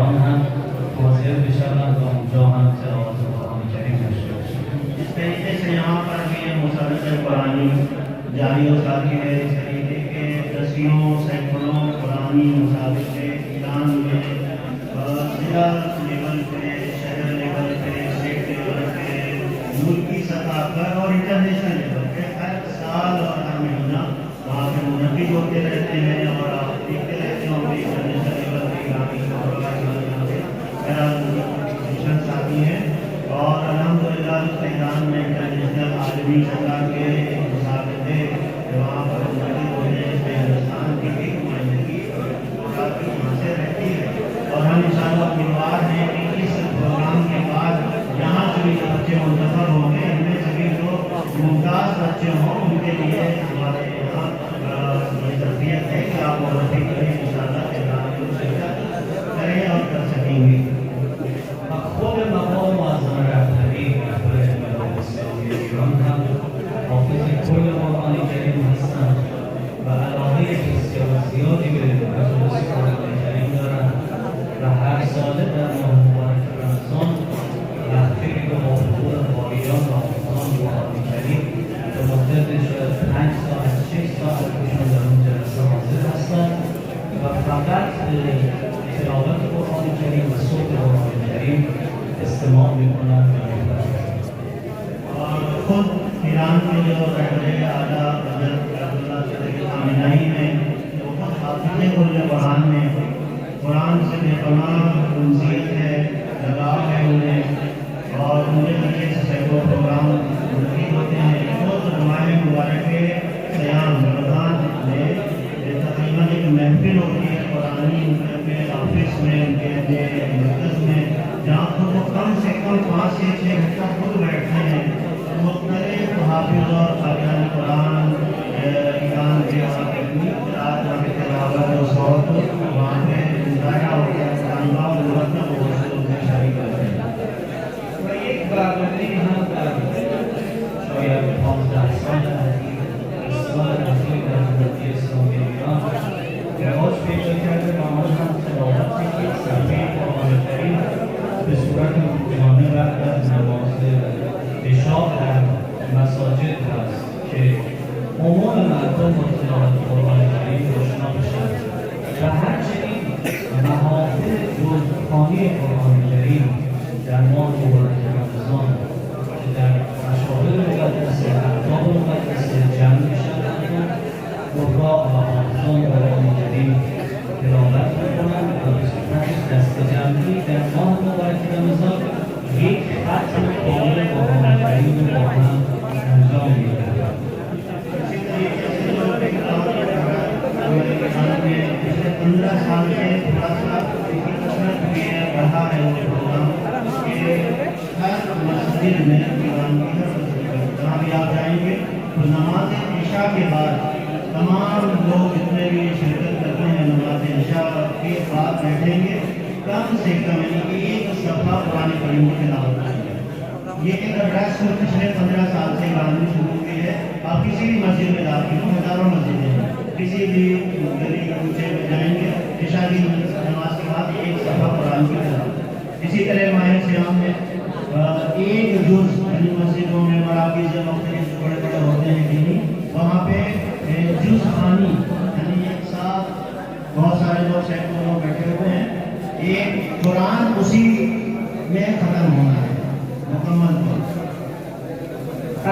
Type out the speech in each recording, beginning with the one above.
मेहमान हैं हाजिर इंशाअल्लाह तो हम जो हम तिलावत कुरान करीम शुरू। इस तरीके से यहाँ पर भी मुसल्सल कुरानी जारी और साथी है। इस तरीके के दसियों सैकड़ों कुरानी मुसाबिक़े ईरान में जिला लेवल पे, शहर लेवल पे, स्टेट लेवल पे, मुल्की सतह पर और इंटरनेशनल लेवल पे हर साल और हर महीना वहाँ पे मुनक़िद होते रहते हैं। और आप देखते रहते होंगे इंटरनेशनल लेवल पे ईरानी आती हैं। और अल्हम्दुलिल्लाह ईरान में इंटरनेशनल आलमी सतह के मुसाबिक़े वहाँ पर मुनक़िद होते हैं। इसमें हिंदुस्तान की भी नुमाइंदगी काफ़ी यहाँ से रहती है। और हम इंशाअल्लाह उम्मीदवार हैं कि इस प्रोग्राम के बाद यहाँ से भी जो बच्चे मुंतखब होंगे इनमें से भी जो मुमताज़ बच्चे हों उनके लिए हमारे यहाँ ये तरबियत है कि आप वज़ीफ़े करें इंशाअल्लाह ईरान में शिरकत करें और कर सकेंगे। خود مقام معظم رهبری رهبر انقلاب اسلامی ایران هم حافظ کل قرآن کریم هستند و علاقه بسیار زیادی به مدارس قرآن کریم دارند و هر ساله در ماه مبارک رمضان رهبری به حضور قاریان و حافظان قرآن کریم به مدت شاید 5 ساعت 6 ساعت ایشان در اون جلسه حاضر هستند و فقط تلاوت قرآن کریم و صوت قرآن کریم استماع میکنند و और खुद ईरान के जो रहबरे आला हज़रत अब्दुल्ला खामेनी में वो खुद हाफ़िज़ कुल कुरान में कुरान से बेपनाह उनसीयत है, लगाव है उन्हें। और उनके ज़रिए से सैकड़ों प्रोग्राम मुनक़िद होते हैं। खुद माह मुबारक क़याम रमज़ान में तक़रीबन एक महफ़िल होती है कुरानी उनके ऑफिस में, उनके मरकज़ में, जहाँ पर वो कम से कम 5 से 6 घंटा खुद बैठते हैं। मुख्तलिफ हाफिज़ और क़ारियान कुरान ईरान के वहाँ पे तिलावत और सौत वहाँ पे ज़ाहिर होता है कुरान और मुरत्तब उसमें शामिल करते हैं। و یک برنامه هم در شاید 15 سال اخیر در جمهوری اسلامی ایران رواج پیدا کرده و آن هم تلاوت یک صفحه قرآن کریم به صورت روزانه و در نماز عشاء در مساجد هست که عموم مردم با تلاوت قرآن کریم آشنا بشن و همچنین محافل جزخوانی قرآن کریم در ماه مبارک رمضان که در مشاغل مقدسه احکام مقدسه جمع میشن رفاع و حافظان قرآن کریم تلاوت میکنند و به صورت دست جمعی در ماه مبارک رمضان یک ختم کامل قرآن کریم رو با هم انجام میدهند. पिछले 15 साल से थोड़ा सा बढ़ा है वो प्रोग्राम कि हर मस्जिद में जहाँ भी आप जाएंगे तो नमाज इशा के बाद तमाम लोग जितने भी शिरकत करते हैं नमाज इशा के बाद बैठेंगे कम से कम यानी कि एक सफ़ा कुरान करीम की तिलावत करेंगे। ये एक रस्म पिछले 15 साल से ईरान में शुरू हुई है। आप किसी भी मस्जिद में दाखिल हो, हज़ारों मस्जिदें हैं, किसी भी गली ऊँचे में जाएंगे इशा की नमाज के बाद एक सफ़ा कुरान की तिलावत। इसी तरह माह सियाम में एक जुज़ यानी मस्जिदों में मराकिज़ मुख्तलिफ बड़े बड़े होते हैं दीनी, वहाँ पे जुज़ खानी यानी एक साथ बहुत सारे लोग सैकड़ों लोग बैठे हुए हैं, एक कुरान उसी में ख़त्म होना है मुकम्मल तौर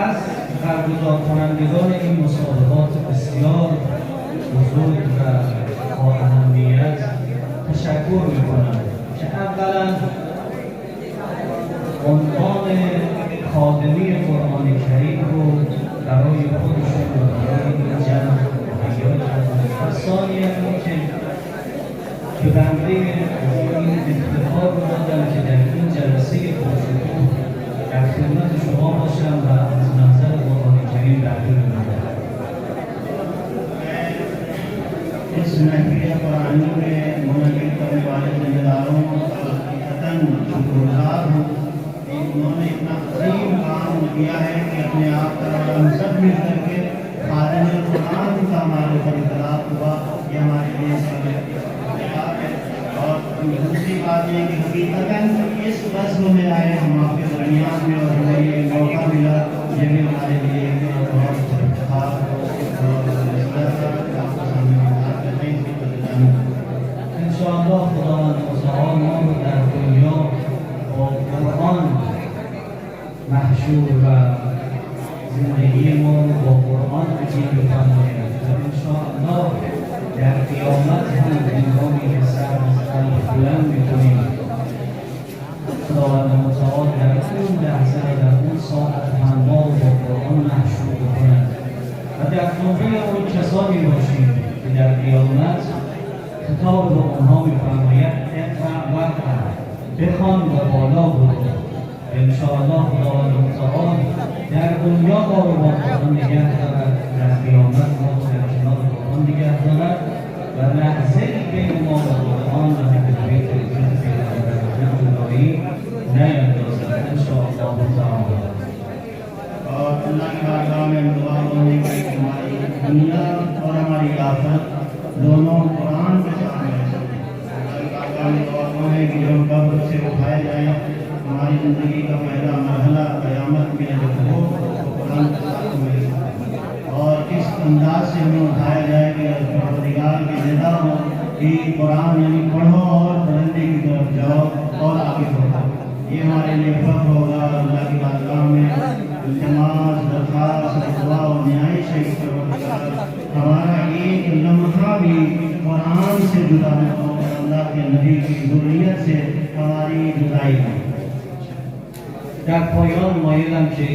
از برگزار کنندگان این مسابقات بسیار بزرگ و با اهمیت تشکر میکنم که اولا عنوان خادمی قرآن کریم رو برای خودشون و برای این جمع مهیا کردن و ثانیا اینکه به بنده این افتخار رو دادن که در این جلسه پرشکوه در خدمت شما باشم و از نظر قرآن کریم بهره ببرم. इस महफिल कुरानी में मुनक़िद करने वाले जिम्मेदारों का शुक्रगुज़ार हूँ। उन्होंने इतना अजीम काम किया है कि अपने आप पर हम सब मिल करके खादिम कुरान का हमारे ऊपर इतलाक़ हुआ, ये हमारे लिए है। और दूसरी बात ये कि हकीकतन इस वज़्न में आए हम आपके दरमियान में और हमें ये मौका मिला, ये भी हमारे लिए बहुत खास इंशाअल्लाह खुदावंद मुतआल ما رو در دنیا با قرآن محشور و زندگی ما با قرآن عجیب بفرماید و انشاءالله در قیامت هم هنگامی که سر از قلب بلند میکنیم خداوند متعال در اون لحظه در اون ساعت هم ما رو با قرآن محشور بکند و در نوبه اون کسانی باشیم که در قیامت خطاب به آنها می‌فرماید اقرأ وارقع بخوان و بالا برو. انشاءالله خداوند متعال در دنیا ما رو با قرآن نگه دارد، در قیامت ما رو در کنار قرآن نگه دارد و لحظه‌ای بین ما و قرآن و بیت عزت پیغمبر جدایی نیندازد انشاءالله تعالی. और अल्लाह की बारगाह में दुआ होने की हमारी दुनिया और हमारी आखिरत दोनों कुरान के सामने है कि जब कब्र से उठाए जाए हमारी ज़िंदगी का पहला मरहला क़यामत में जब हो तो कुरान के साथ में और इस अंदाज से हमें उठाया जाए कि परवरदिगार की निदा हो कि कुरान यानी पढ़ो और बुलंदी की तरफ जाओ और आगे बढ़ो। ये हमारे लिए फख्र होगा। अल्लाह की बारगाह में इल्तिमास दरख्वास्त दुआ और न्याय से हमारा एक लम्हा भी कुरान से जुदा न हो, अल्लाह के नबी की ज़ुर्रियत से हमारी जुदाई हो। در پایان مایلم که